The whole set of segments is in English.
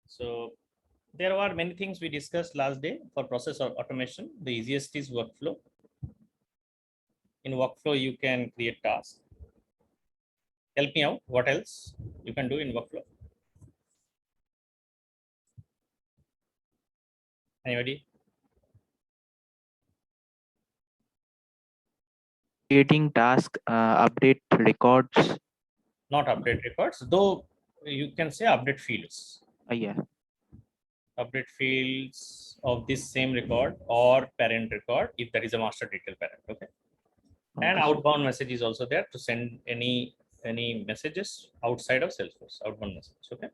So there are many things we discussed last day for process automation. The easiest is workflow. In workflow, you can create tasks. Help me out. What else you can do in workflow? Anybody? Creating task, update records. Not update records, though you can say update fields. Yeah. Update fields of this same record or parent record if there is a master detail parent. Okay. And Okay. outbound message is also there to send any messages outside of Salesforce, outbound message. Okay.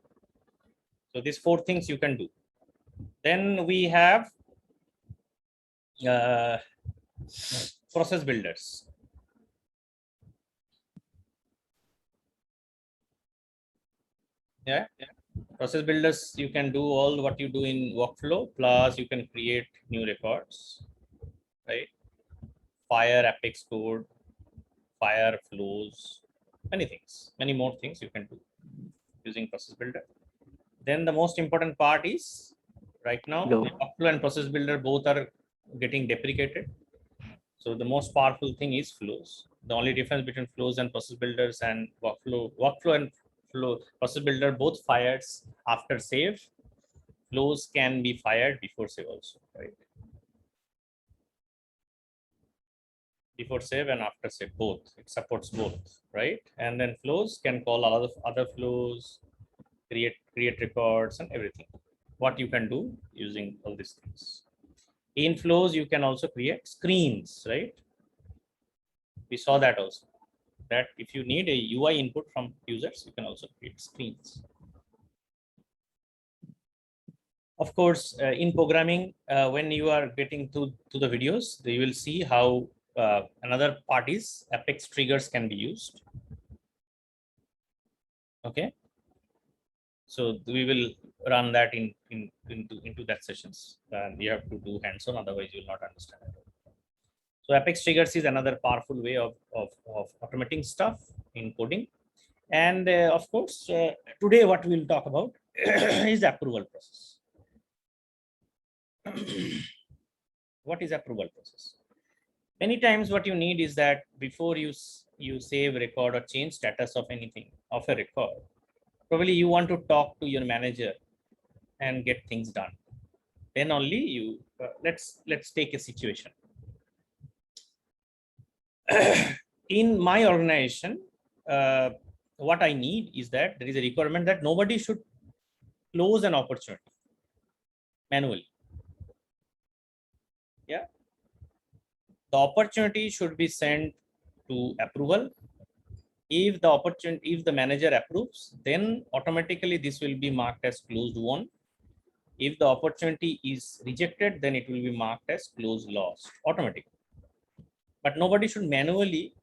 So these 4 things you can do. Then we have process builders. Yeah. Process builders, you can do all what you do in workflow, plus you can create new records, right? Fire Apex code, fire flows, many things, many more things you can do using process builder. Then the most important part is right now workflow and process builder both are getting deprecated. So the most powerful thing is flows. The only difference between flows and process builders and workflow and flow process builder both fires after save. Flows can be fired before save also, right? Before save and after save, both. It supports both, right? And then flows can call other flows, create records and everything. What you can do using all these things. In flows, you can also create screens, right? We saw that also. That if you need a UI input from users, you can also create screens. Of course, in programming, when you are getting to the videos, you will see how another part is Apex triggers can be used. Okay. So we will run that into that sessions, and you have to do hands-on, otherwise you will not understand it. So Apex triggers is another powerful way of automating stuff in coding. And of course, today what we'll talk about is the approval process. What is approval process? Many times what you need is that before you save, record, or change status of anything, of a record, probably you want to talk to your manager and get things done. Then only you, let's take a situation. In my organization, what I need is that there is a requirement that nobody should close an opportunity manually. Yeah. The opportunity should be sent to approval. If the manager approves, then automatically this will be marked as closed won. If the opportunity is rejected, then it will be marked as closed lost automatically. But nobody should manually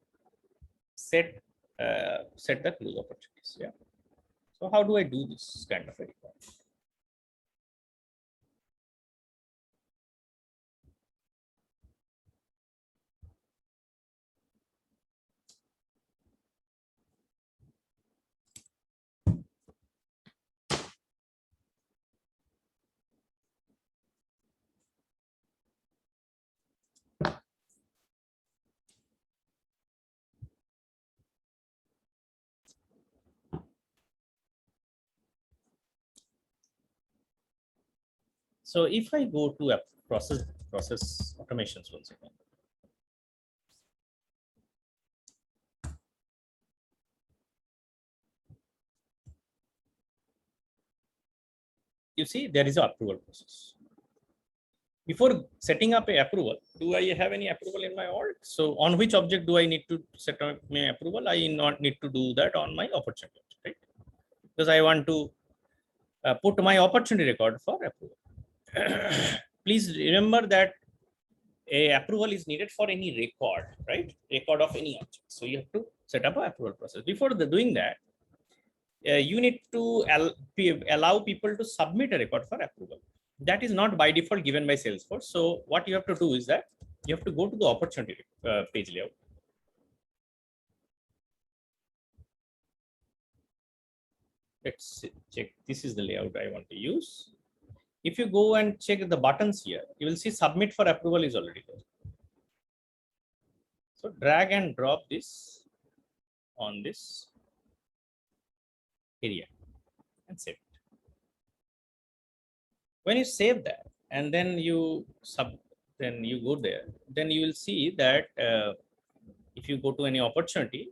set the close opportunities. Yeah. So how do I do this kind of a requirement? So if I go to a process automations once again. You see, there is an approval process. Before setting up a approval, do I have any approval in my org? So on which object do I need to set up my approval? I not need to do that on my opportunity, right? Because I want to put my opportunity record for approval. Please remember that a approval is needed for any record, right? Record of any object. So you have to set up an approval process. Before doing that, you need to allow people to submit a record for approval. That is not by default given by Salesforce. So what you have to do is that you have to go to the opportunity page layout. let's check. This is the layout I want to use. If you go and check the buttons here, you will see submit for approval is already there. So drag and drop this on this area and save it. When you save that and then you go there, then you will see that if you go to any opportunity,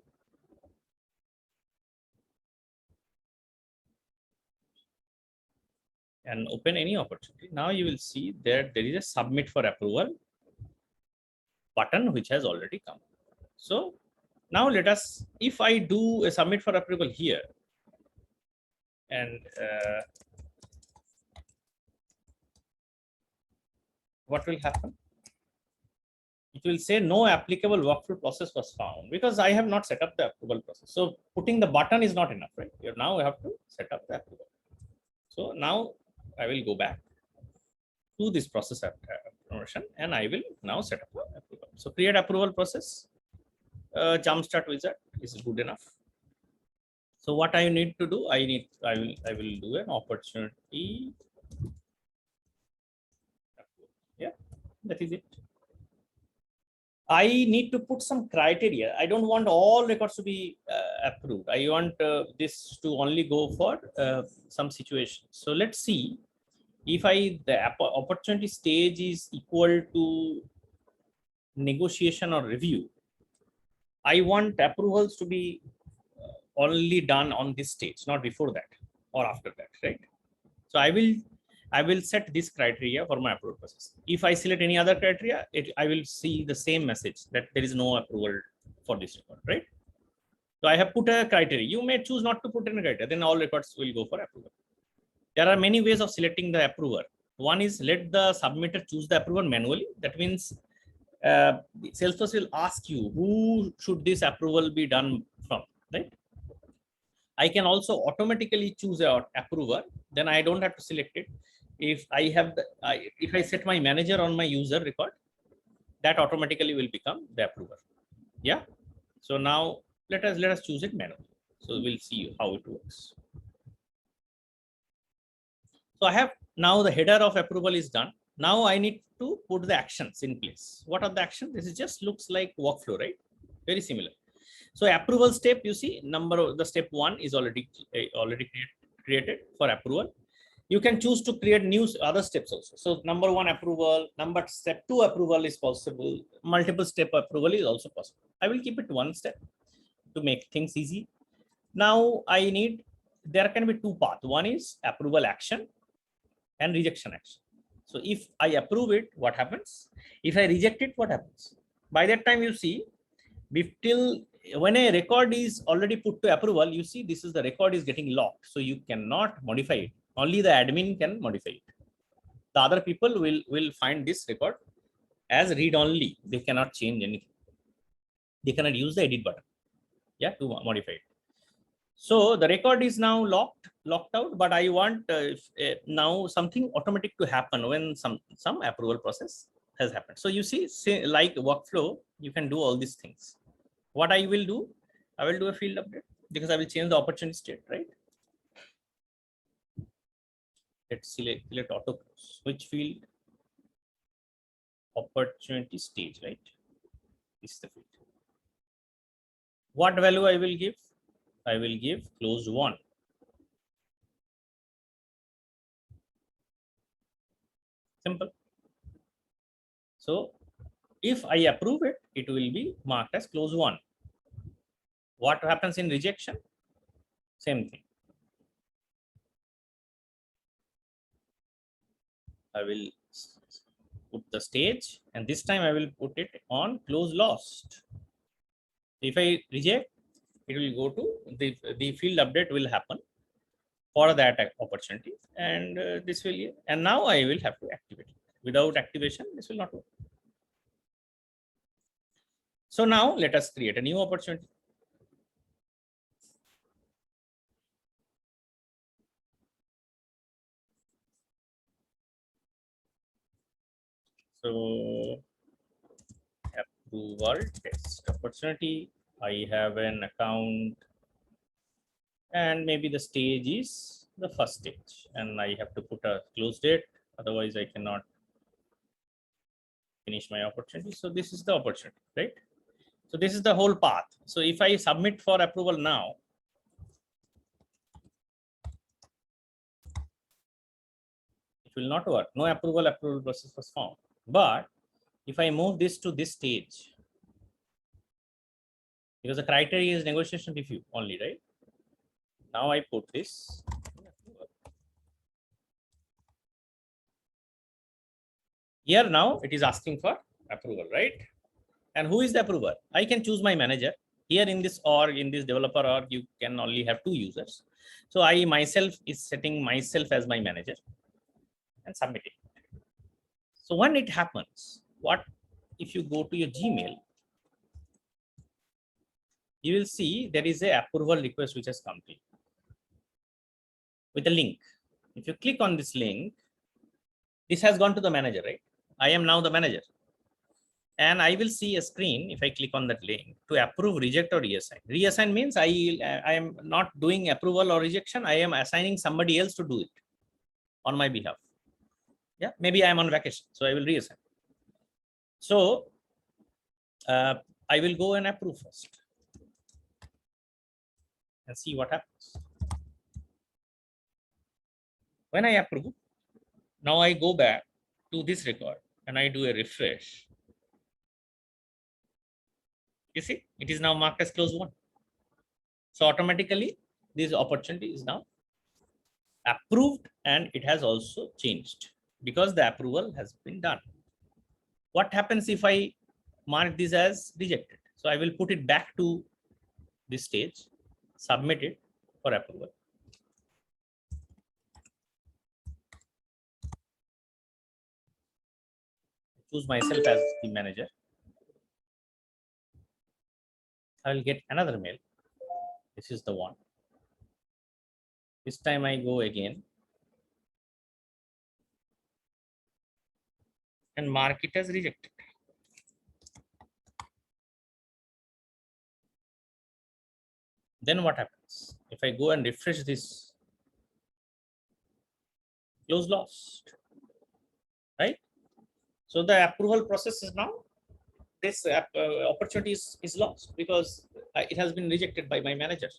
and open any opportunity, now you will see that there is a submit for approval button which has already come. So now let us, if I do a submit for approval here, and what will happen? It will say no applicable workflow process was found because I have not set up the approval process. So putting the button is not enough, right? You now have to set up the approval. So now I will go back to this process promotion and I will now set up the approval. So create approval process. Jumpstart wizard is good enough. So what I need to do, I will do an opportunity. Yeah, that is it. I need to put some criteria. I don't want all records to be approved. I want this to only go for some situation. So let's see if the opportunity stage is equal to negotiation or review. I want approvals to be only done on this stage, not before that or after that, right? So I will set this criteria for my approval process. If I select any other criteria, I will see the same message that there is no approval for this record, right? So I have put a criteria. You may choose not to put in a criteria, then all records will go for approval. There are many ways of selecting the approver. One is let the submitter choose the approver manually. That means Salesforce will ask you who should this approval be done from, right? I can also automatically choose an approver. Then I don't have to select it. If I have if I set my manager on my user record, that automatically will become the approver. Yeah. So now let us choose it manually. So we'll see how it works. So I have now the header of approval is done. Now I need to put the actions in place. What are the actions? This is just looks like workflow, right? Very similar. So approval step, you see the step 1 is already created for approval. You can choose to create new other steps also. So number 1 approval, step 2 approval is possible. Multiple step approval is also possible. I will keep it 1 step to make things easy. Now there can be 2 paths. One is approval action and rejection action. So if I approve it, what happens? If I reject it, what happens? By that time, you see, when a record is already put to approval, you see this is the record is getting locked. So you cannot modify it. Only the admin can modify it. The other people will find this record as read only. They cannot change anything. They cannot use the edit button, yeah, to modify it. So the record is now locked out, but I want now something automatic to happen when some approval process has happened. So you see, like workflow, you can do all these things. What I will do, I will do a field update because I will change the opportunity state, right? Let's select auto close. Which field? Opportunity stage, right? This is the field. What value I will give? I will give closed 1. Simple. So if I approve it, it will be marked as closed 1. What happens in rejection? Same thing. I will put the stage and this time I will put it on close lost. If I reject, it will go to the field update will happen for that opportunity, and this will, and now I will have to activate it. Without activation, this will not work. So now let us create a new opportunity. So approval test opportunity. I have an account and maybe the stage is the first stage, and I have to put a close date, otherwise I cannot finish my opportunity. So this is the opportunity, right? So this is the whole path. So if I submit for approval now, it will not work. No approval process was found. But if I move this to this stage, because the criteria is negotiation review only, right? Now I put this. Here now it is asking for approval, right? And who is the approver? I can choose my manager. Here in this org, in this developer org, you can only have 2 users. So I myself is setting myself as my manager and submitting. So when it happens, what if you go to your Gmail, you will see there is a approval request which has come to you with a link. If you click on this link, this has gone to the manager, right? I am now the manager. And I will see a screen if I click on that link to approve, reject, or reassign. Reassign means I am not doing approval or rejection. I am assigning somebody else to do it on my behalf. Yeah, maybe I am on vacation, so I will reassign. So I will go and approve first and see what happens. When I approve, now I go back to this record and I do a refresh. You see, it is now marked as closed one. So automatically, this opportunity is now approved and it has also changed because the approval has been done. What happens if I mark this as rejected? So I will put it back to this stage, submit it for approval. Choose myself as the manager. I will get another mail. This is the one. This time I go again and mark it as rejected. Then what happens? If I go and refresh this, close lost, right? So the approval process is now, this opportunity is lost because it has been rejected by my manager.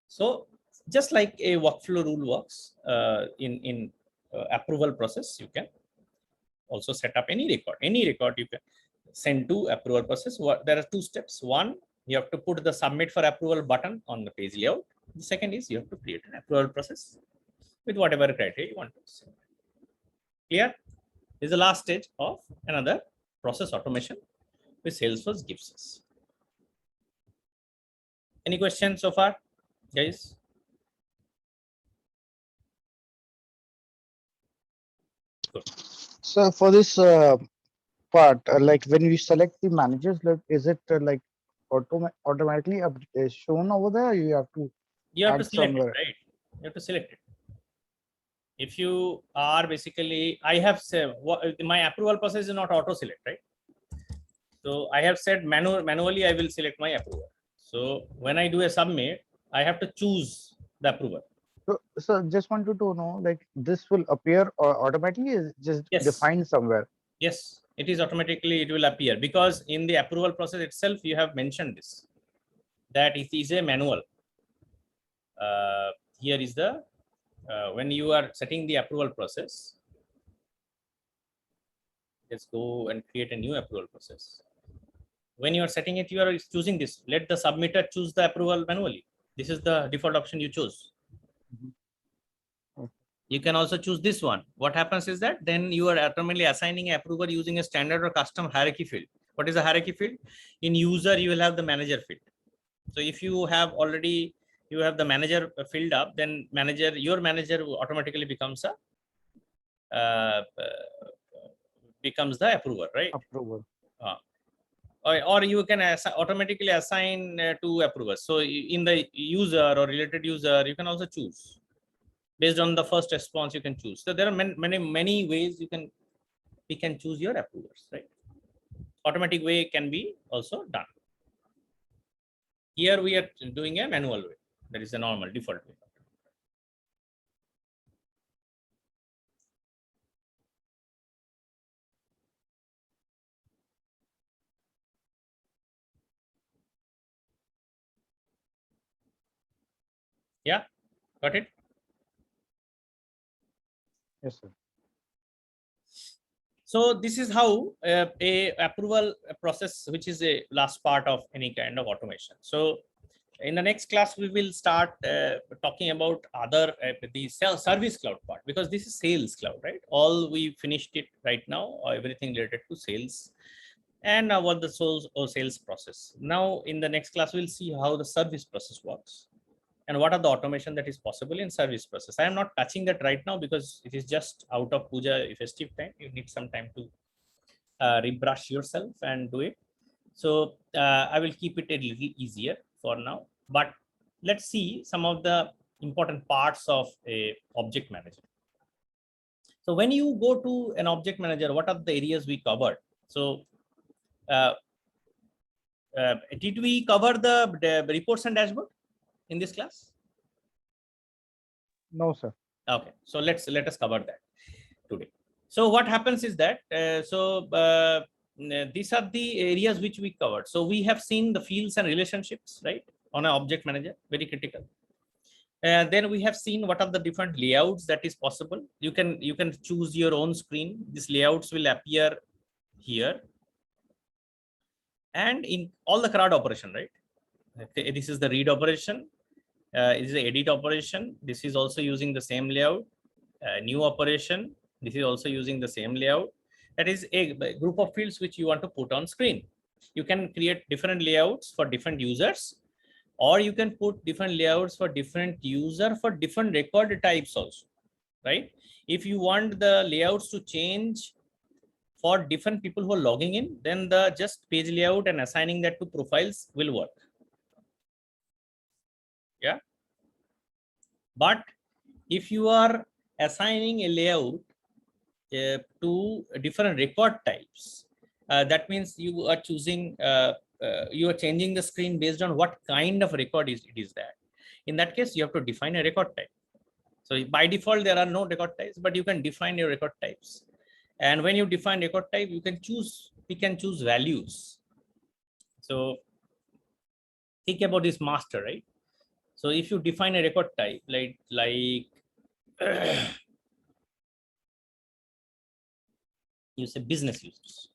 So just like a workflow rule works in approval process, you can also set up any record you can send to approval process. There are 2 steps. One, you have to put the submit for approval button on the page layout. The second is you have to create an approval process with whatever criteria you want to send. Clear? This is the last stage of another process automation which Salesforce gives us. Any questions so far, guys? Good. So for this part, like when we select the managers, like is it like automatically shown over there? Or you have to You have to add select somewhere. it, right? You have to select it. If you are basically, I have said my approval process is not auto select, right? So I have said manually I will select my approval. So when I do a submit, I have to choose the approval. So just wanted to know, like this will appear automatically, is just Yes. defined somewhere? Yes, it is automatically, it will appear because in the approval process itself, you have mentioned this, that it is a manual. Here is the, when you are setting the approval process, let's go and create a new approval process. When you are setting it, you are choosing this. Let the submitter choose the approval manually. This is the default option you choose. You can also choose this one. What happens is that then you are automatically assigning an approval using a standard or custom hierarchy field. What is the hierarchy field? In user, you will have the manager field. So if you have already, you have the manager filled up, then your manager automatically becomes becomes the approver, right? Approval. Or you can automatically assign to approvers. So in the user or related user, you can also choose based on the first response. You can choose. So there are many ways we can choose your approvers, right? Automatic way can be also done. Here we are doing a manual way. That is the normal default way. Yeah, got it. Yes, sir. So this is how a approval process, which is a last part of any kind of automation. So in the next class, we will start talking about other the service cloud part, because this is sales cloud, right? All we finished it right now, everything related to sales and what the sales process. Now in the next class, we'll see how the service process works and what are the automation that is possible in service process. I am not touching that right now because it is just out of puja festive time. You need some time to rebrush yourself and do it. So I will keep it a little easier for now, but let's see some of the important parts of a object manager. So when you go to an object manager, what are the areas we covered? So did we cover the reports and dashboard in this class? No, sir. Okay, so let us cover that today. So what happens is that these are the areas which we covered. So we have seen the fields and relationships, right, on an object manager, very critical. Then we have seen what are the different layouts that is possible. You can choose your own screen. These layouts will appear here and in all the CRUD operation, right? Okay, this is the read operation. It is the edit operation. This is also using the same layout. New operation. This is also using the same layout. That is a group of fields which you want to put on screen. You can create different layouts for different users, or you can put different layouts for different user for different record types also, right? If you want the layouts to change for different people who are logging in, then the just page layout and assigning that to profiles will work. Yeah. But if you are assigning a layout to different record types, that means you are choosing, you are changing the screen based on what kind of record it is that. In that case, you have to define a record type. So by default, there are no record types, but you can define your record types. And when you define record type, you can choose, values. So think about this master, right? So if you define a record type, like you say business users.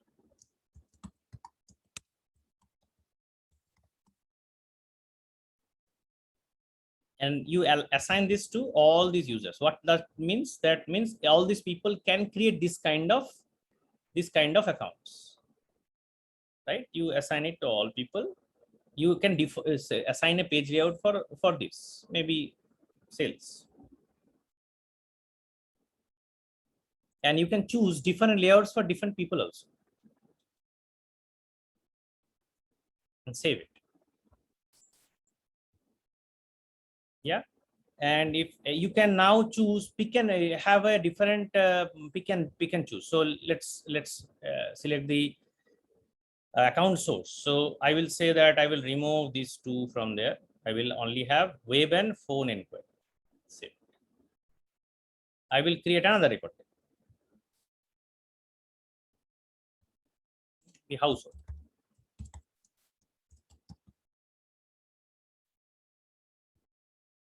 And you assign this to all these users. What that means? That means all these people can create this kind of accounts, right? You assign it to all people. You can assign a page layout for this, maybe sales. And you can choose different layouts for different people also. And save it. Yeah. And if you can now choose, pick and have a different pick and choose. So let's select the account source. So I will say that I will remove these two from there. I will only have web and phone inquiry. Save. I will create another record. The household.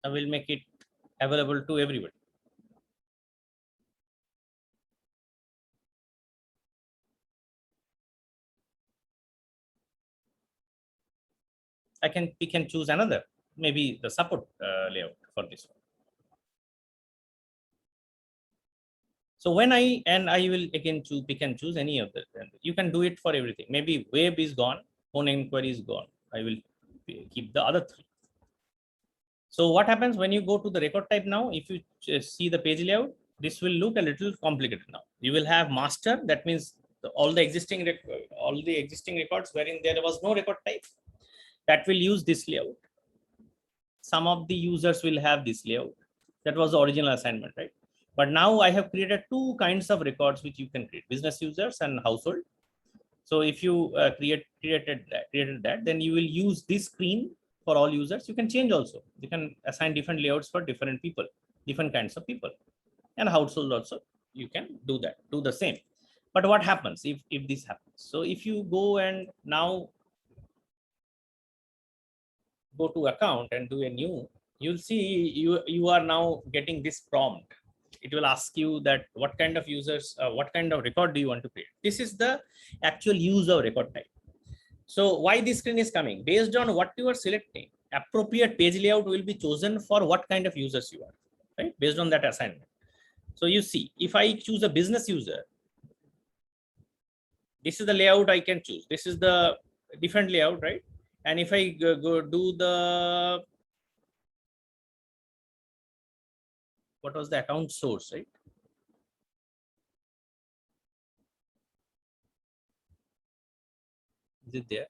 I will make it available to everybody. I can pick and choose another, maybe the support layout for this one. So when I will again pick and choose any of the, you can do it for everything. Maybe web is gone, phone inquiry is gone. I will keep the other three. So what happens when you go to the record type now? If you see the page layout, this will look a little complicated now. You will have master. That means all the existing records wherein there was no record type, that will use this layout. Some of the users will have this layout. That was the original assignment, right? But now I have created two kinds of records which you can create: business users and household. So if you created that, then you will use this screen for all users. You can change also. You can assign different layouts for different people, different kinds of people, and household also. You can do that, do the same. But what happens if this happens? So if you go and now go to account and do a new, you'll see you are now getting this prompt. It will ask you that what kind of users, what kind of record do you want to create? This is the actual use of record type. So why this screen is coming? Based on what you are selecting, appropriate page layout will be chosen for what kind of users you are, right? Based on that assignment. So you see, if I choose a business user, this is the layout I can choose. This is the different layout, right? And if I go do the, what was the account source, right? Is it there?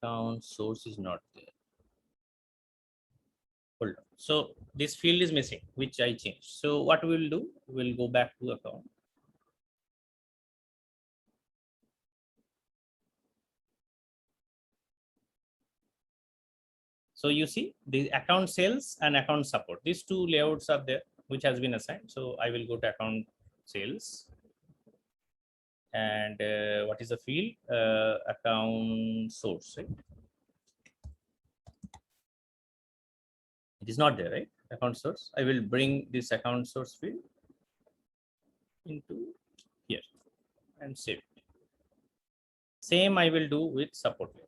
Account source is not there. Hold on. So this field is missing, which I changed. So what we'll do, we'll go back to account. So you see the account sales and account support. These two layouts are there, which has been assigned. So I will go to account sales. And what is the field? Account source, right? It is not there, right? Account source. I will bring this account source field into here and save it. Same I will do with support layer.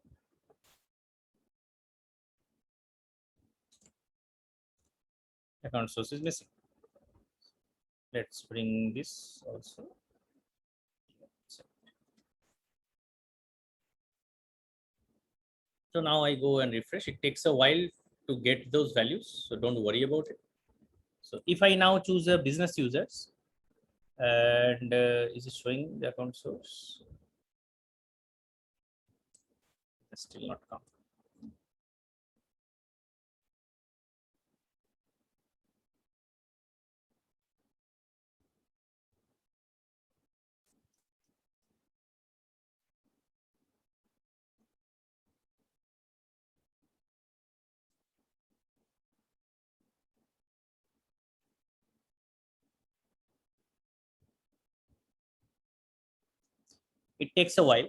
Account source is missing. Let's bring this also. So now I go and refresh. It takes a while to get those values, so don't worry about it. So if I now choose a business users, and is it showing the account source? It's still not come. It takes a while.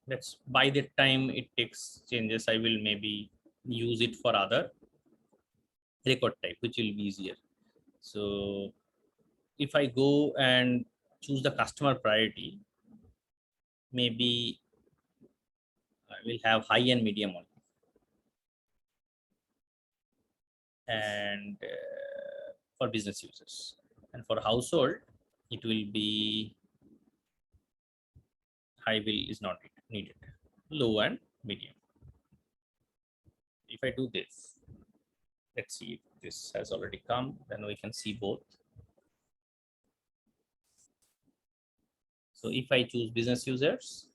Let's, by the time it takes changes, I will maybe use it for other record type, which will be easier. So if I go and choose the customer priority, maybe I will have high and medium only. And for business users, and for household, it will be high will is not needed, low and medium. If I do this, let's see if this has already come, then we can see both. So if I choose business users,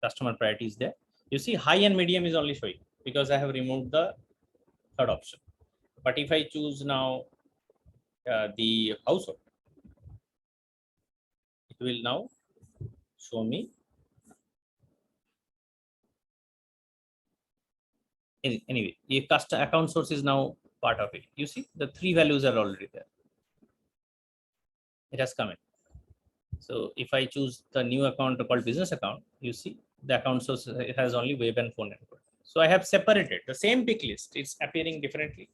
customer priority is there. You see high and medium is only showing because I have removed the third option. But if I choose now the household, it will now show me. Anyway, if custom account source is now part of it, you see the three values are already there. It has come in. So if I choose the new account called business account, you see the account source, it has only web and phone network. So I have separated the same pick list. It's appearing differently.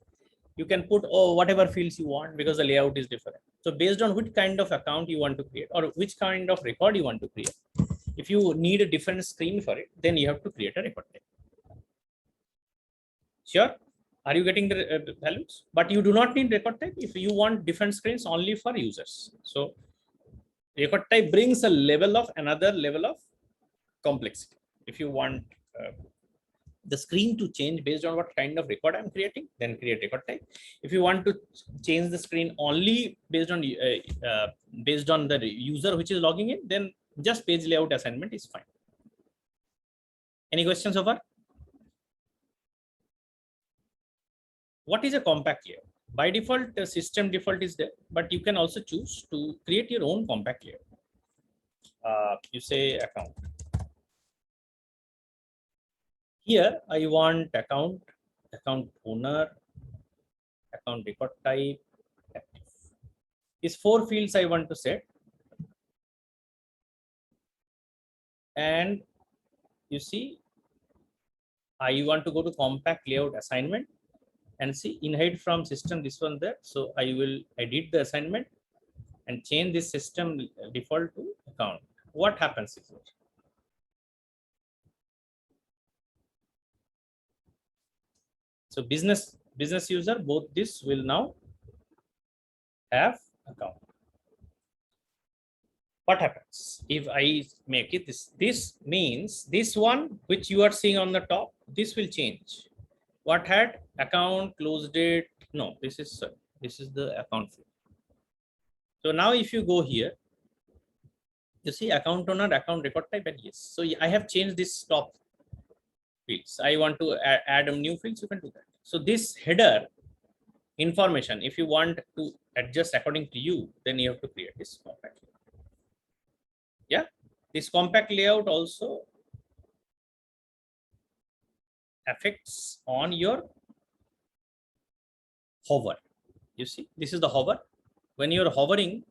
You can put whatever fields you want because the layout is different. So based on which kind of account you want to create or which kind of record you want to create, if you need a different screen for it, then you have to create a record type. Sure. Are you getting the values? But you do not need record type if you want different screens only for users. So record type brings a level of another level of complexity. If you want the screen to change based on what kind of record I'm creating, then create record type. If you want to change the screen only based on the user which is logging in, then just page layout assignment is fine. Any questions so far? What is a compact layout? By default, the system default is there, but you can also choose to create your own compact layout. You say account. Here I want account, account owner, account record type, active. These 4 fields I want to set. And you see, I want to go to compact layout assignment and see inherit from system, this one there. So I will edit the assignment and change this system default to account. What happens is it? So business user, both this will now have account. What happens if I make it this? This means this one which you are seeing on the top, this will change. What had account, close date? No, this is the account field. So now if you go here, you see account owner, account record type, and yes. So I have changed this top fields. I want to add a new fields, you can do that. So this header information, if you want to adjust according to you, then you have to create this compact layout. Yeah, this compact layout also affects on your hover. You see, this is the hover. When you're hovering,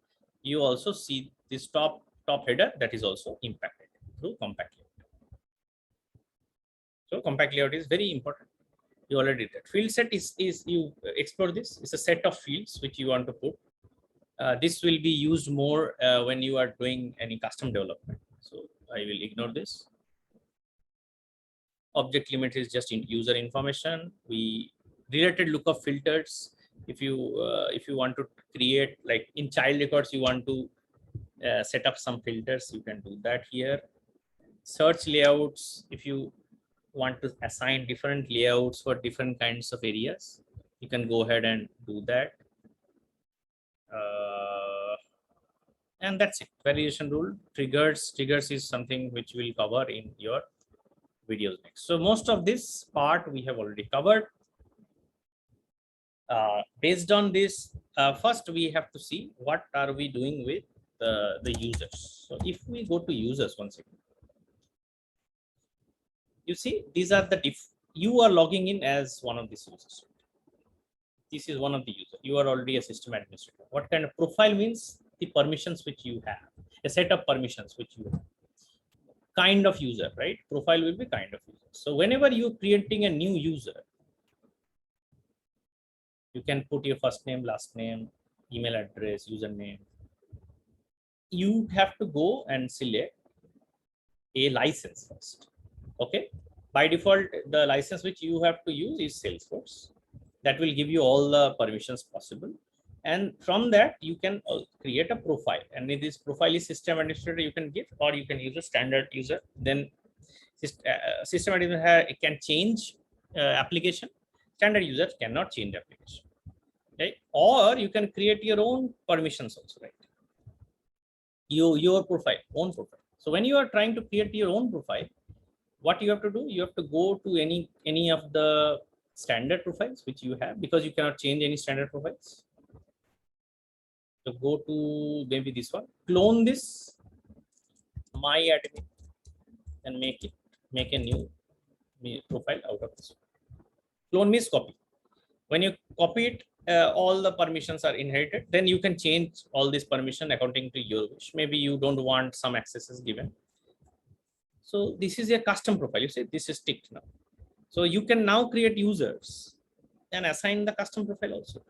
you also see this top header that is also impacted through compact layout. So compact layout is very important. You already did. Field set is you explore this. It's a set of fields which you want to put. This will be used more when you are doing any custom development. So I will ignore this. Object limit is just in user information. We related lookup filters. If you want to create, like in child records, you want to set up some filters, you can do that here. Search layouts, if you want to assign different layouts for different kinds of areas, you can go ahead and do that. And that's it. Variation rule, triggers is something which we'll cover in your videos next. So most of this part we have already covered. Based on this, first we have to see what are we doing with the users. So if we go to users once again, you see these are the you are logging in as one of these users. This is one of the users. You are already a system administrator. What kind of profile means? The permissions which you have, a set of permissions which you have. Kind of user, right? Profile will be kind of user. So whenever you're creating a new user, you can put your first name, last name, email address, username. You have to go and select a license first. Okay. By default, the license which you have to use is Salesforce. That will give you all the permissions possible. And from that, you can create a profile. And if this profile is system administrator, you can give, or you can use a standard user. Then system administrator can change application. Standard user cannot change application. Okay? Or you can create your own permissions also, right? Your profile, own profile. So when you are trying to create your own profile, what you have to do, you have to go to any of the standard profiles which you have, because you cannot change any standard profiles. So go to maybe this one, clone this my admin and make a new profile out of this. Clone means copy. When you copy it, all the permissions are inherited. Then you can change all this permission according to your wish. Maybe you don't want some accesses given. So this is a custom profile. You say this is ticked now. So you can now create users and assign the custom profile also.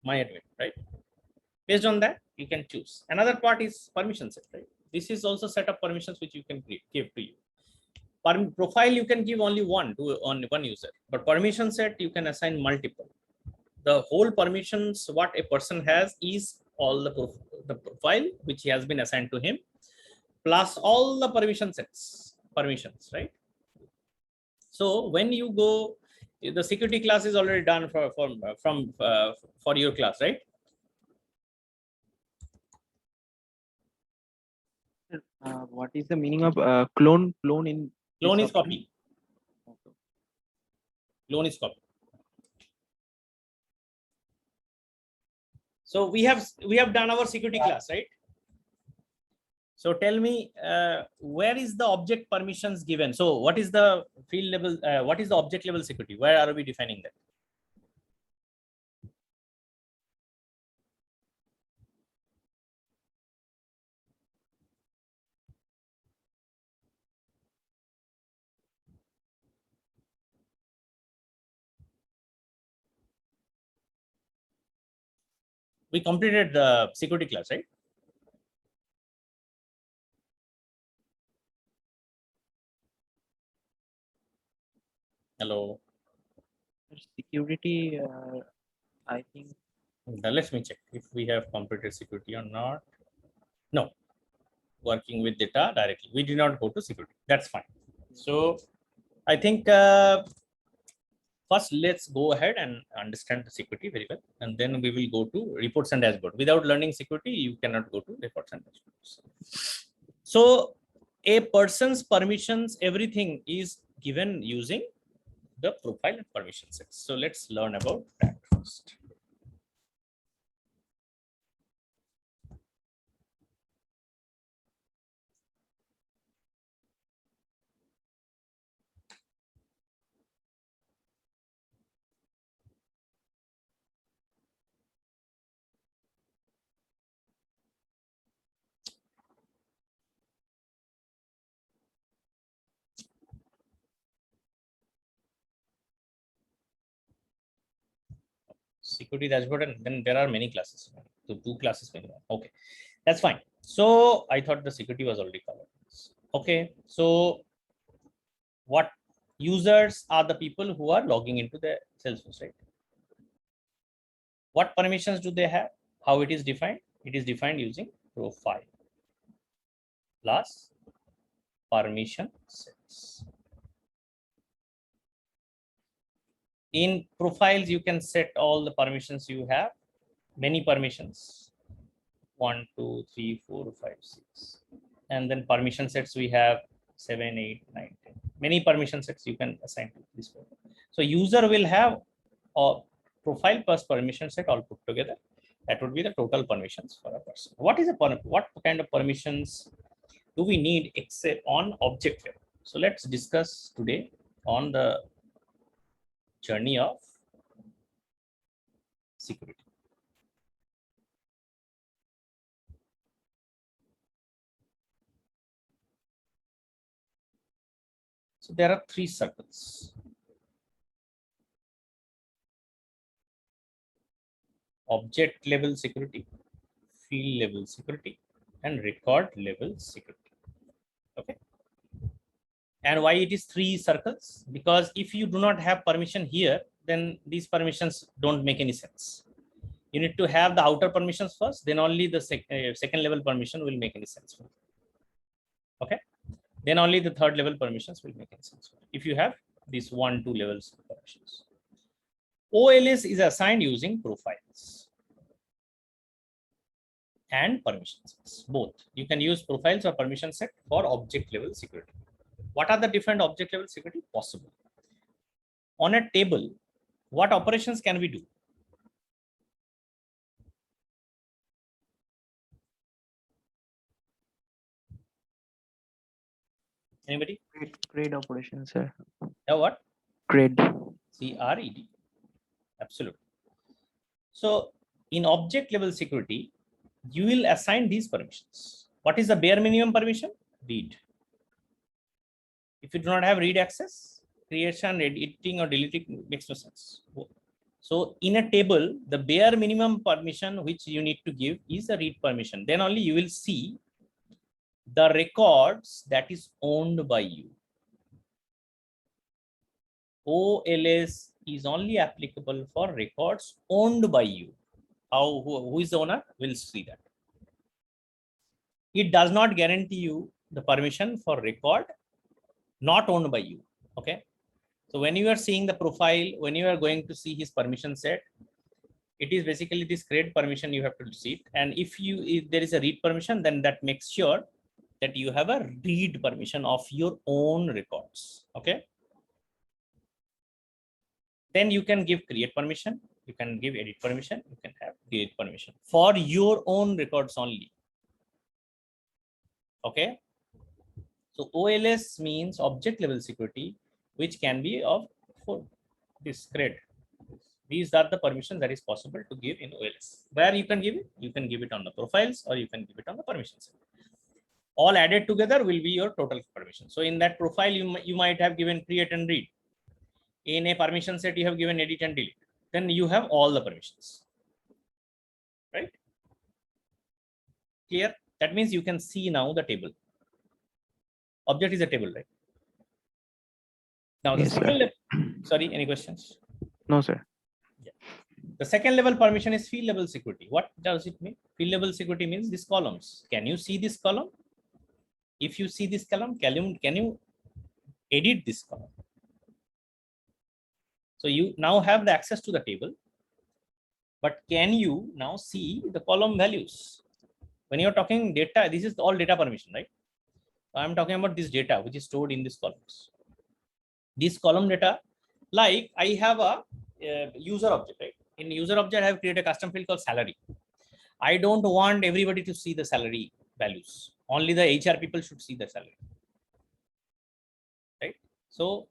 My admin, right? Based on that, you can choose. Another part is permission set, right? This is also set of permissions which you can give to you. Profile you can give only one user, but permission set you can assign multiple. The whole permissions what a person has is all the profile which has been assigned to him, plus all the permissions, right? So when you go, the security class is already done for your class, right? What is the meaning of clone? Clone in Clone this is option? copy. Okay. Clone is copy. So we have done our security class, right? So tell me, where is the object permissions given? So what is the field level? What is the object level security? Where are we defining that? We completed the security class, right? Hello. Security, I think. Now let me check if we have completed security or not. No. Working with data directly. We did not go to security. That's fine. So I think first let's go ahead and understand the security very well, and then we will go to reports and dashboard. Without learning security, you cannot go to reports and dashboards. So a person's permissions, everything is given using the profile and permission sets. So let's learn about that first. Security dashboard, and then there are many classes. So two classes minimum. Okay, that's fine. So I thought the security was already covered. Okay, so what users are the people who are logging into the Salesforce, right? What permissions do they have? How it is defined? It is defined using profile plus permission sets. In profiles, you can set all the permissions you have, many permissions, 1, 2, 3, 4, 5, 6. And then permission sets we have 7, 8, 9, 10. Many permission sets you can assign to this one. So user will have a profile plus permission set all put together. That would be the total permissions for a person. What kind of permissions do we need except on object level? So let's discuss today on the journey of security. So there are 3 circles. Object level security, field level security, and record level security. Okay. And why it is 3 circles? Because if you do not have permission here, then these permissions don't make any sense. You need to have the outer permissions first, then only the second level permission will make any sense. Okay. Then only the third level permissions will make any sense. If you have these 1, 2 levels of permissions. OLS is assigned using profiles and permission sets, both. You can use profiles or permission set for object level security. What are the different object level security possible? On a table, what operations can we do? Anybody? Grade operation, sir. Yeah, what? Grade. CRED. Absolutely. So in object level security, you will assign these permissions. What is the bare minimum permission? Read. If you do not have read access, creation, editing, or deleting makes no sense. So in a table, the bare minimum permission which you need to give is a read permission. Then only you will see the records that is owned by you. OLS is only applicable for records owned by you. Who is the owner? We'll see that. It does not guarantee you the permission for record not owned by you. Okay. So when you are seeing the profile, when you are going to see his permission set, it is basically this create permission you have to see it. And if there is a read permission, then that makes sure that you have a read permission of your own records. Okay. Then you can give create permission, you can give edit permission, you can have create permission for your own records only. Okay. So OLS means object level security, which can be of for this grid. These are the permissions that is possible to give in OLS. Where you can give it? You can give it on the profiles or you can give it on the permissions. All added together will be your total permission. So in that profile, you might have given create and read. In a permission set, you have given edit and delete. Then you have all the permissions. Right? Clear? That means you can see now the table. Object is a table, right? Now the Yes, sir. second level, sorry, any questions? No, sir. The second level permission is field level security. What does it mean? Field level security means these columns. Can you see this column? If you see this column, can you edit this column? So you now have the access to the table, but can you now see the column values? When you're talking data, this is all data permission, right? I'm talking about this data which is stored in these columns. This column data, like I have a user object, right? In user object, I have created a custom field called salary. I don't want everybody to see the salary values. Only the HR people should see the salary, right? So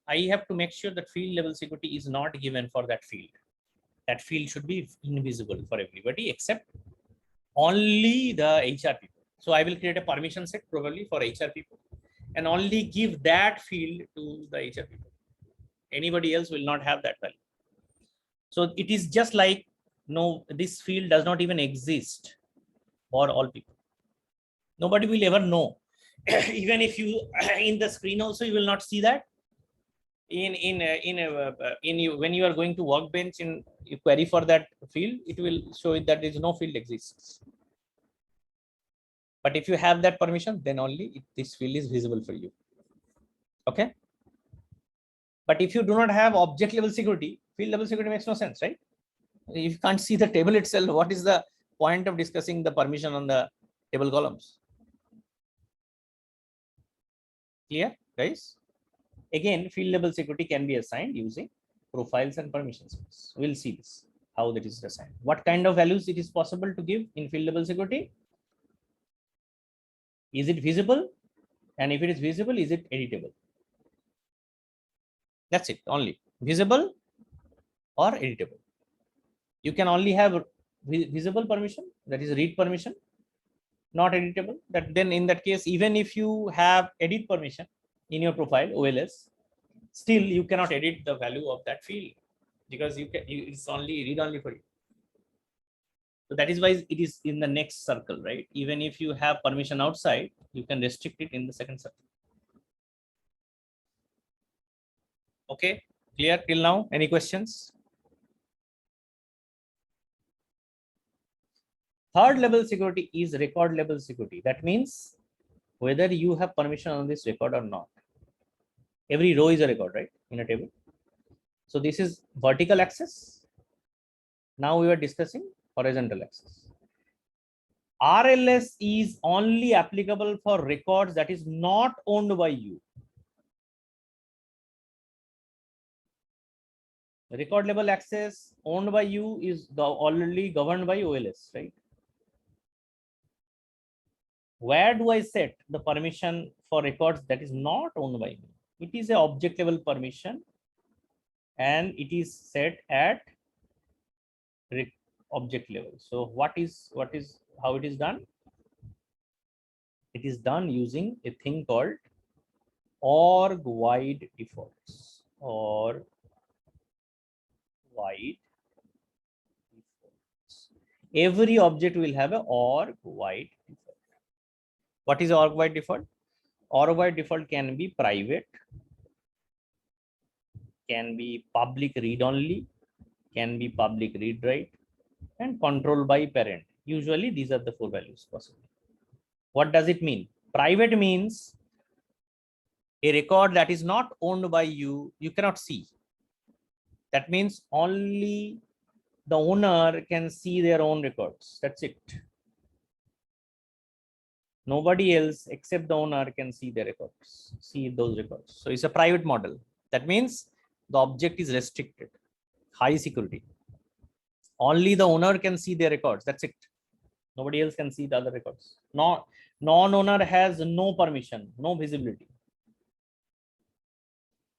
I have to make sure that field level security is not given for that field. That field should be invisible for everybody except only the HR people. So I will create a permission set probably for HR people and only give that field to the HR people. Anybody else will not have that value. So it is just like, no, this field does not even exist for all people. Nobody will ever know. Even if you in the screen also, you will not see that. When you are going to Workbench and you query for that field, it will show it that there is no field exists. But if you have that permission, then only this field is visible for you. Okay. But if you do not have object level security, field level security makes no sense, right? If you can't see the table itself, what is the point of discussing the permission on the table columns? Clear, guys? Again, field level security can be assigned using profiles and permissions. We'll see this, how that is assigned. What kind of values it is possible to give in field level security? Is it visible? And if it is visible, is it editable? That's it, only visible or editable. You can only have visible permission, that is read permission, not editable. That then in that case, even if you have edit permission in your profile OLS, still you cannot edit the value of that field because it's only read only for you. So that is why it is in the next circle, right? Even if you have permission outside, you can restrict it in the second circle. Okay, clear till now? Any questions? Third level security is record level security. That means whether you have permission on this record or not. Every row is a record, right? In a table. So this is vertical access. Now we are discussing horizontal access. RLS is only applicable for records that is not owned by you. Record level access owned by you is already governed by OLS, right? Where do I set the permission for records that is not owned by me? It is an object level permission and it is set at object level. So how it is done? It is done using a thing called org wide defaults or wide defaults. Every object will have a org wide default. What is org wide default? Org wide default can be private, can be public read only, can be public read write, and controlled by parent. Usually these are the 4 values possible. What does it mean? Private means a record that is not owned by you, you cannot see. That means only the owner can see their own records. That's it. Nobody else except the owner can see the records, see those records. So it's a private model. That means the object is restricted, high security. Only the owner can see their records. That's it. Nobody else can see the other records. Non-owner has no permission, no visibility.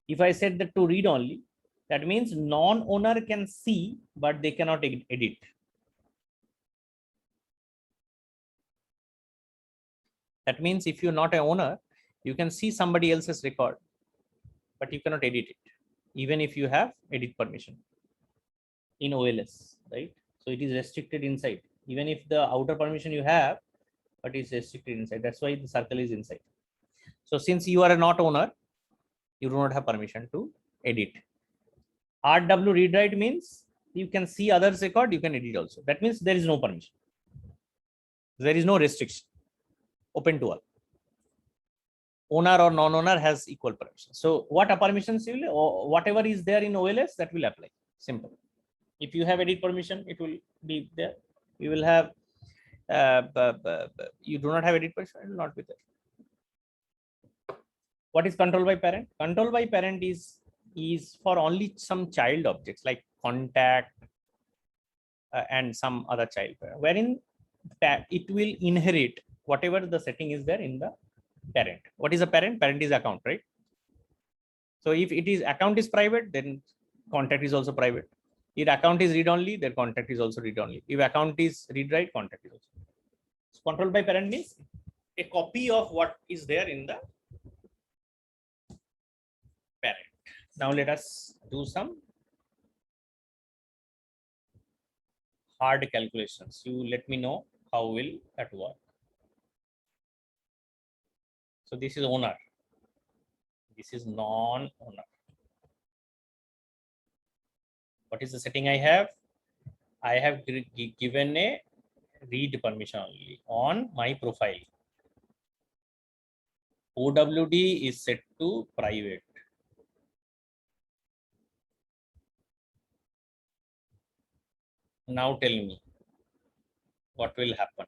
If I said that to read only, that means non-owner can see, but they cannot edit. That means if you're not an owner, you can see somebody else's record, but you cannot edit it, even if you have edit permission in OLS, right? So it is restricted inside, even if the outer permission you have, but it's restricted inside. That's why the circle is inside. So since you are a not owner, you do not have permission to edit. RW read write means you can see others record, you can edit also. That means there is no permission. There is no restriction. Open to all. Owner or non-owner has equal permission. So what permissions you will, or whatever is there in OLS, that will apply. Simple. If you have edit permission, it will be there. You will have, you do not have edit permission, it will not be there. What is control by parent? Control by parent is for only some child objects like contact and some other child, wherein it will inherit whatever the setting is there in the parent. What is a parent? Parent is account, right? So if it is account is private, then contact is also private. If account is read only, then contact is also read only. If account is read write, contact is also. So control by parent means a copy of what is there in the parent. Now let us do some hard calculations. You let me know how will that work. So this is owner. This is non-owner. What is the setting I have? I have given a read permission only on my profile. OWD is set to private. Now tell me what will happen.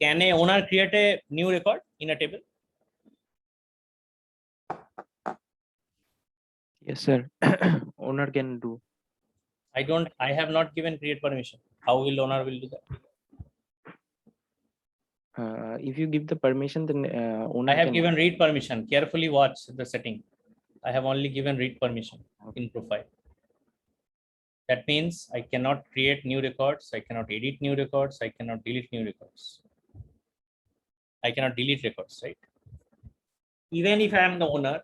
Can a owner create a new record in a table? Yes, sir. Owner can do. I have not given create permission. How will owner will do that? If you give the permission, then owner I have can. given read permission. Carefully watch the setting. I have only given read permission in profile. That means I cannot create new records. I cannot edit new records. I cannot delete new records. I cannot delete records, right? Even if I am the owner,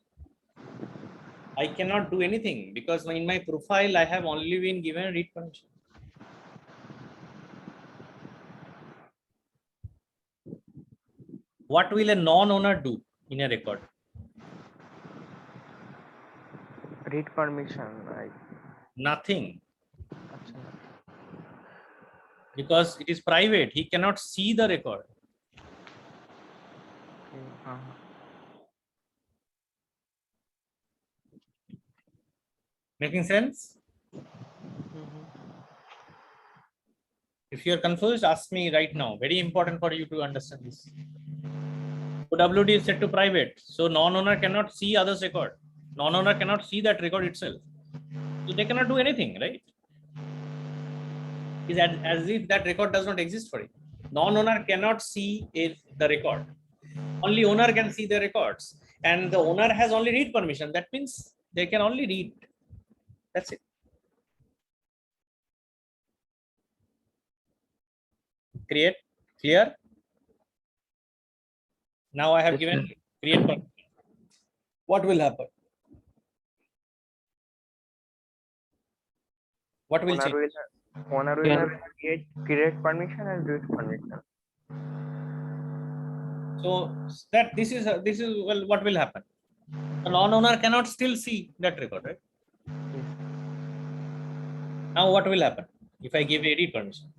I cannot do anything because in my profile, I have only been given read permission. What will a non-owner do in a record? Read permission, right? Nothing. Because it is private. He cannot see the record. Making sense? If you are confused, ask me right now. Very important for you to understand this. OWD is set to private. So non-owner cannot see others' record. Non-owner cannot see that record itself. So they cannot do anything, right? It's as if that record does not exist for it. Non-owner cannot see the record. Only owner can see the records. And the owner has only read permission. That means they can only read. That's it. Create, clear? Now I have Yes, given sir. create permission. What will happen? What will change? Owner will have create permission and read permission. So that this is well, what will happen? The non-owner cannot still see that record, right? Now what will happen if I give edit permission?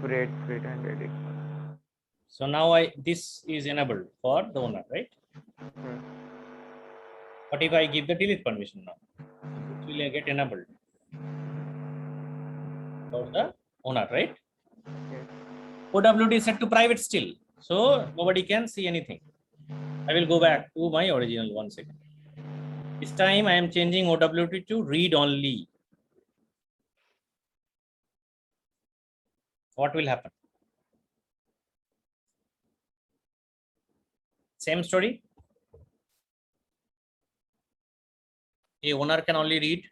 Create and edit. So now this is enabled for the owner, right? What if I give the delete permission now? It will get enabled for the owner, right? Yes. OWT is set to private still, so nobody can see anything. I will go back to my original 1 second. This time I am changing OWT to read only. What will happen? Same story. A owner can only read.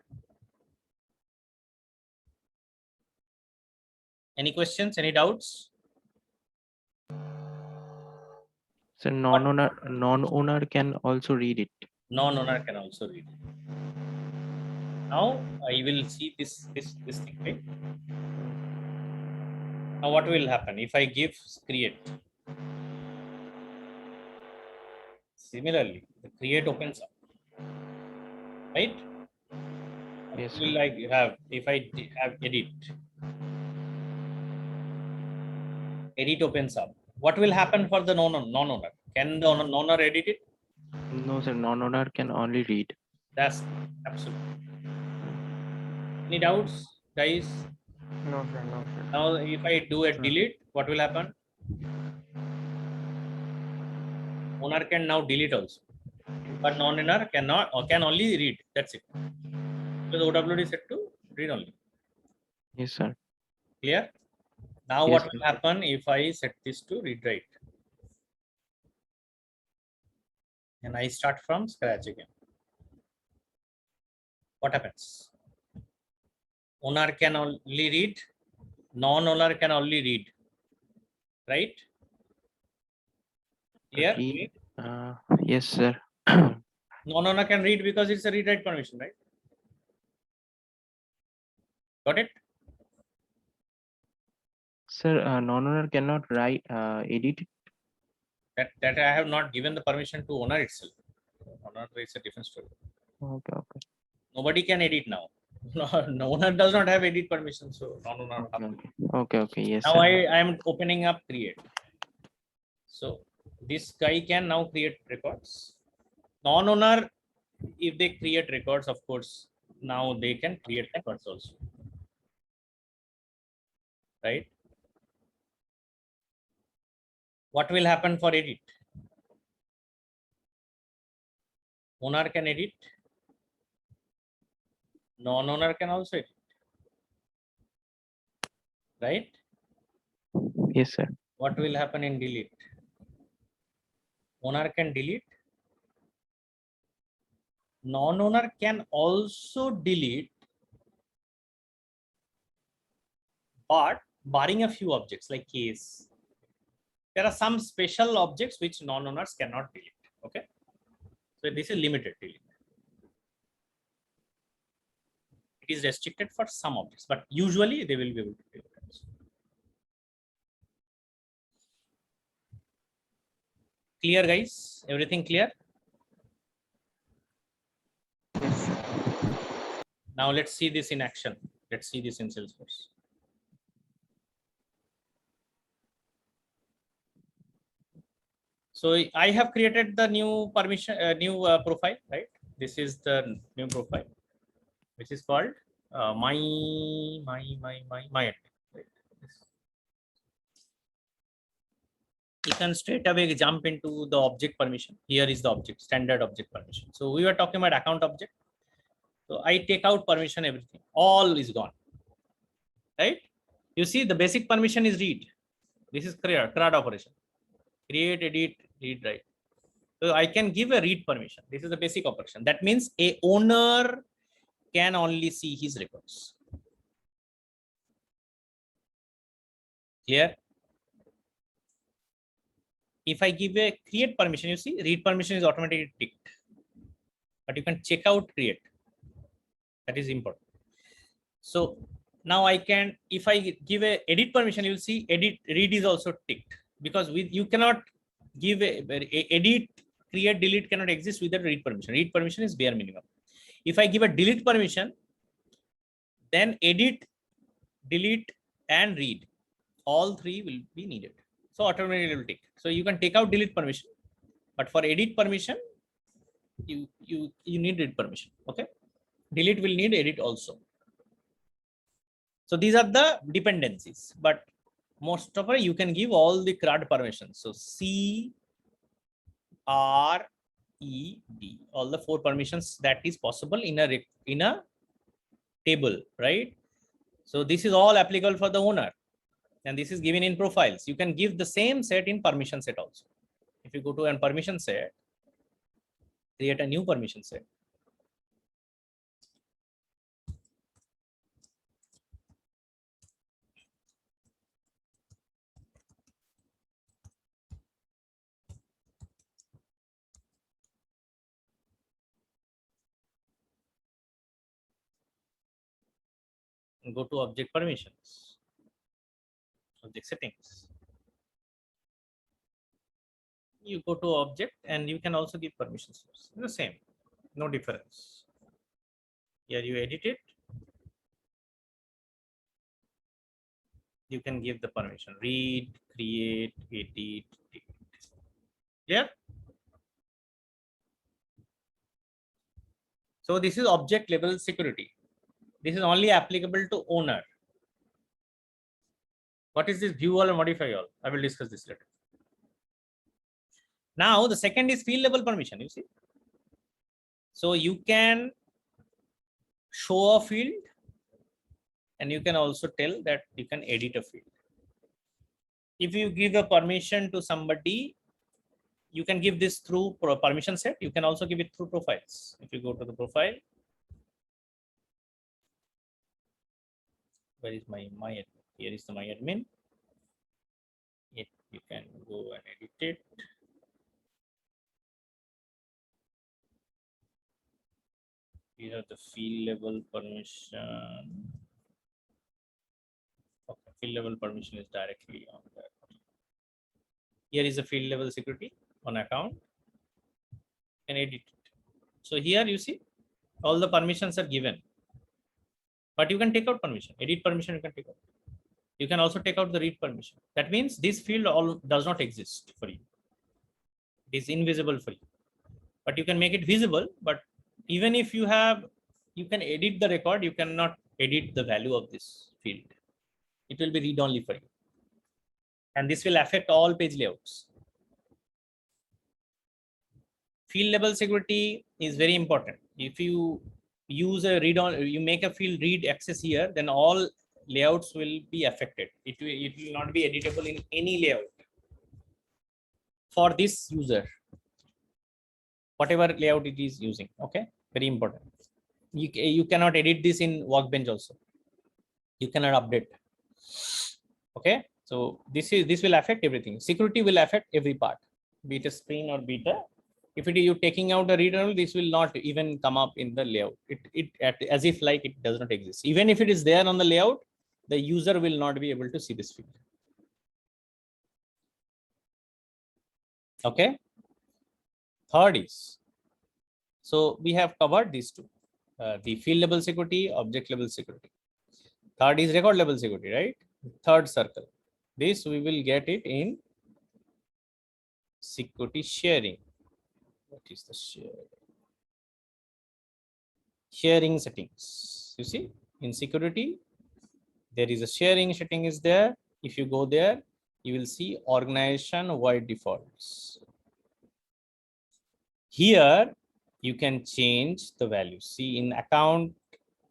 Any questions? Any doubts? So non-owner can also read it. Non-owner can also read. Now I will see this thing, right? Now what will happen if I give create? Similarly, the create opens up, right? Yes, What will sir. I have if I have edit? Edit opens up. What will happen for the non-owner? Can the non-owner edit it? No, sir. Non-owner can only read. That's absolute. Any doubts, guys? No, sir. No, sir. Now, if I do a Sure. delete, what will happen? Owner can now delete also, but non-owner cannot or can only read. That's it. Because OWT is set to read only. Yes, sir. Clear? Now, Yes, what sir. will happen if I set this to read write? And I start from scratch again. What happens? Owner can only read, non-owner can only read, right? Clear? Read. Yes, sir. Non-owner can read because it's a read-write permission, right? Got it? Sir, non-owner cannot write, edit it. That I have not given the permission to owner itself. Owner is a different story. Okay, okay. Nobody can edit now. No, owner does not have edit permission, so non-owner. Okay, okay. Okay, okay. Yes, Now sir. I am opening up create. So this guy can now create records. Non-owner, if they create records, of course, now they can create records also. Right? What will happen for edit? Owner can edit. Non-owner can also edit. Right? Yes, sir. What will happen in delete? Owner can delete. Non-owner can also delete, but barring a few objects like case, there are some special objects which non-owners cannot delete. Okay, so this is limited delete. It is restricted for some objects, but usually they will be able to delete. Clear, guys? Everything clear? Yes, sir. Now let's see this in action. Let's see this in Salesforce. So I have created the new permission, new profile, right? This is the new profile, which is called my admin, right? You can straight away jump into the object permission. Here is the object, standard object permission. So we were talking about account object. So I take out permission, everything, all is gone, right? You see the basic permission is read. This is CRUD operation. Create, edit, read, write. So I can give a read permission. This is the basic operation. That means a owner can only see his records. Clear? If I give a create permission, you see read permission is automatically ticked, but you can check out create. That is important. So now I can, if I give a edit permission, you'll see edit read is also ticked, because you cannot give a edit, create, delete cannot exist without read permission. Read permission is bare minimum. If I give a delete permission, then edit, delete, and read, all three will be needed. So automatically it will take. So you can take out delete permission, but for edit permission, you need read permission. Okay, delete will need edit also. So these are the dependencies, but most of it, you can give all the CRUD permissions. So C, R, E, D, all the 4 permissions that is possible in a table, right? So this is all applicable for the owner, and this is given in profiles. You can give the same set in permission set also. If you go to a permission set, create a new permission set. And go to object permissions, object settings. You go to object and you can also give permissions. The same, no difference. Here you edit it. You can give the permission, read, create, edit, delete. Yeah. So this is object level security. This is only applicable to owner. What is this view all or modify all? I will discuss this later. Now the second is field level permission, you see. So you can show a field and you can also tell that you can edit a field. If you give a permission to somebody, you can give this through permission set. You can also give it through profiles. If you go to the profile, where is my admin? Here is the my admin. You can go and edit it. Here are the field level permission. Okay, field level permission is directly on that. Here is the field level security on account and edit it. So here you see all the permissions are given, but you can take out permission, edit permission you can take out. You can also take out the read permission. That means this field all does not exist for you. It is invisible for you, but you can make it visible. But even if you have, you can edit the record, you cannot edit the value of this field. It will be read only for you. And this will affect all page layouts. Field level security is very important. If you use a read on, you make a field read access here, then all layouts will be affected. It will not be editable in any layout for this user, whatever layout it is using. Okay, very important. You cannot edit this in Workbench also. You cannot update. Okay, so this will affect everything. Security will affect every part, be it a screen or beta. If it is you taking out a reader, this will not even come up in the layout. As if like it does not exist. Even if it is there on the layout, the user will not be able to see this field. Okay. Third is, so we have covered these two, the field level security, object level security. Third is record level security, right? Third circle. This we will get it in security sharing. What is the sharing settings? You see, in security, there is a sharing setting is there. If you go there, you will see organization wide defaults. Here, you can change the value. See, in account,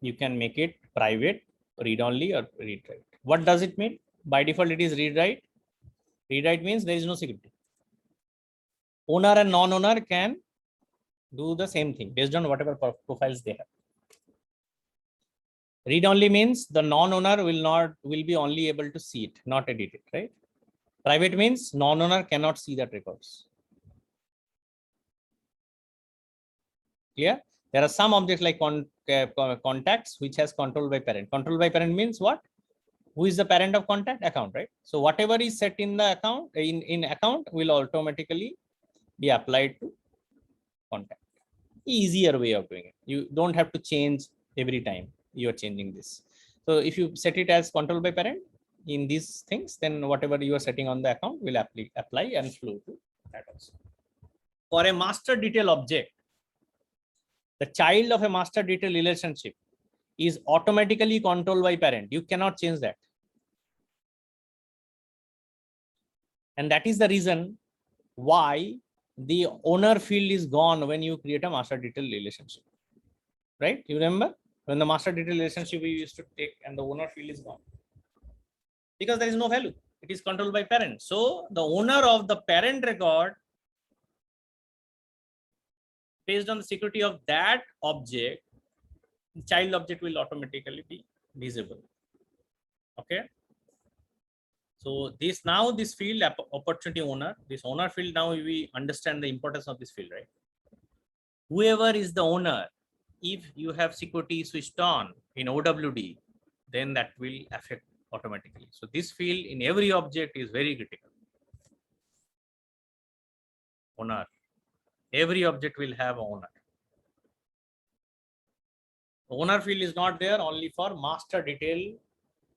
you can make it private, read only or read write. What does it mean? By default, it is read write. Read write means there is no security. Owner and non-owner can do the same thing based on whatever profiles they have. Read only means the non-owner will be only able to see it, not edit it, right? Private means non-owner cannot see that records. Clear? There are some objects like contacts which has control by parent. Control by parent means what? Who is the parent of contact? Account, right? So whatever is set in the account in account will automatically be applied to contact. Easier way of doing it. You don't have to change every time you are changing this. So if you set it as control by parent in these things, then whatever you are setting on the account will apply and flow to that also. For a master detail object, the child of a master detail relationship is automatically controlled by parent. You cannot change that. And that is the reason why the owner field is gone when you create a master detail relationship. Right? You remember when the master detail relationship we used to take and the owner field is gone. Because there is no value. It is controlled by parent. So the owner of the parent record, based on the security of that object, the child object will automatically be visible. Okay. So this field opportunity owner, this owner field, now we understand the importance of this field, right? Whoever is the owner, if you have security switched on in OWD, then that will affect automatically. So this field in every object is very critical. Owner. Every object will have an owner. The owner field is not there only for master detail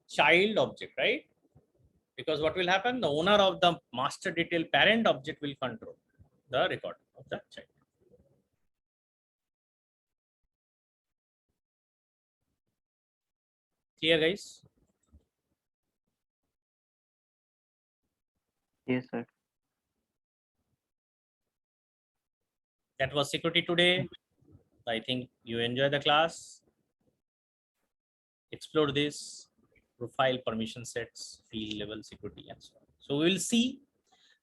child object, right? Because what will happen? The owner of the master detail parent object will control the record of the child. Clear, guys? Yes, sir. That was security today. I think you enjoy the class. Explore this profile, permission sets, field level security, and so on. So we will see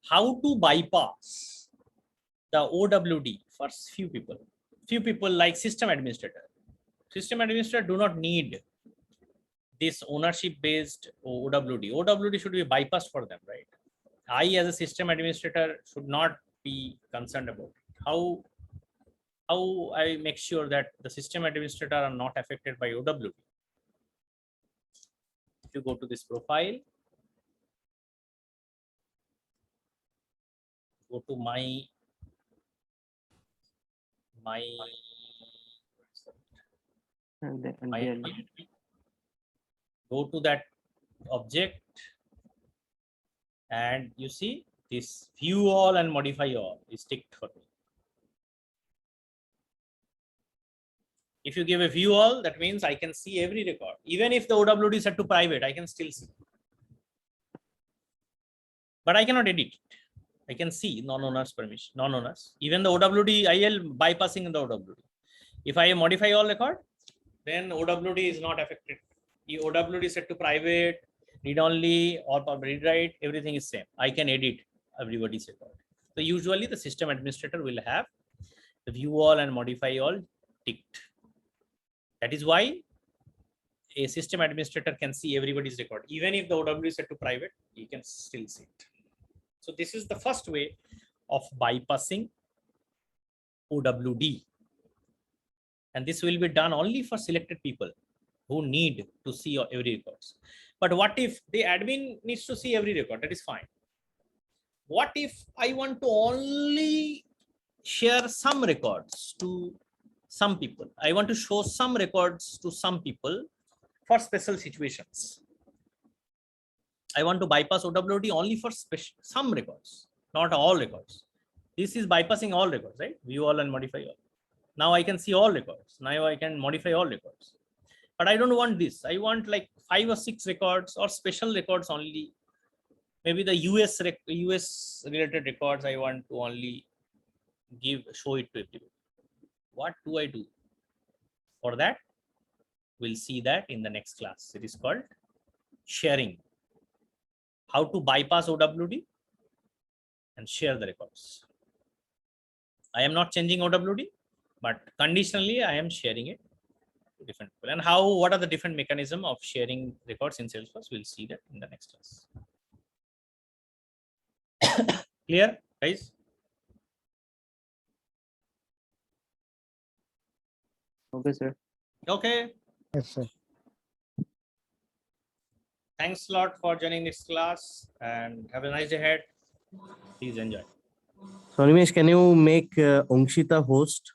how to bypass the OWD for few people. Few people like system administrator. System administrator do not need this ownership based OWD. OWD should be bypassed for them, right? I as a system administrator should not be concerned about it. How I make sure that the system administrator are not affected by OWD. If you go to this profile, go to my And then my there- go to that object and you see this view all and modify all is ticked for me. If you give a view all, that means I can see every record. Even if the OWD is set to private, I can still see. But I cannot edit it. I can see non-owners permission, non-owners. Even the OWD, IL bypassing in the OWD. If I modify all record, then OWD is not affected. The OWD is set to private, read only or read write, everything is same. I can edit everybody's record. So usually the system administrator will have the view all and modify all ticked. That is why a system administrator can see everybody's record. Even if the OWD is set to private, he can still see it. So this is the first way of bypassing OWD. And this will be done only for selected people who need to see every records. But what if the admin needs to see every record? That is fine. What if I want to only share some records to some people? I want to show some records to some people for special situations. I want to bypass OWD only for some records, not all records. This is bypassing all records, right? View all and modify all. Now I can see all records. Now I can modify all records. But I don't want this. I want like 5 or 6 records or special records only. Maybe the US related records I want to only show it to everybody. What do I do? For that, we'll see that in the next class. It is called sharing. How to bypass OWD and share the records. I am not changing OWD, but conditionally I am sharing it to different people. And what are the different mechanisms of sharing records in Salesforce? We'll see that in the next class. Clear, guys? Okay, sir. Okay. Yes, sir. Thanks a lot for joining this class and have a nice day ahead. Please enjoy. So, Animesh, can you make Ankshita host?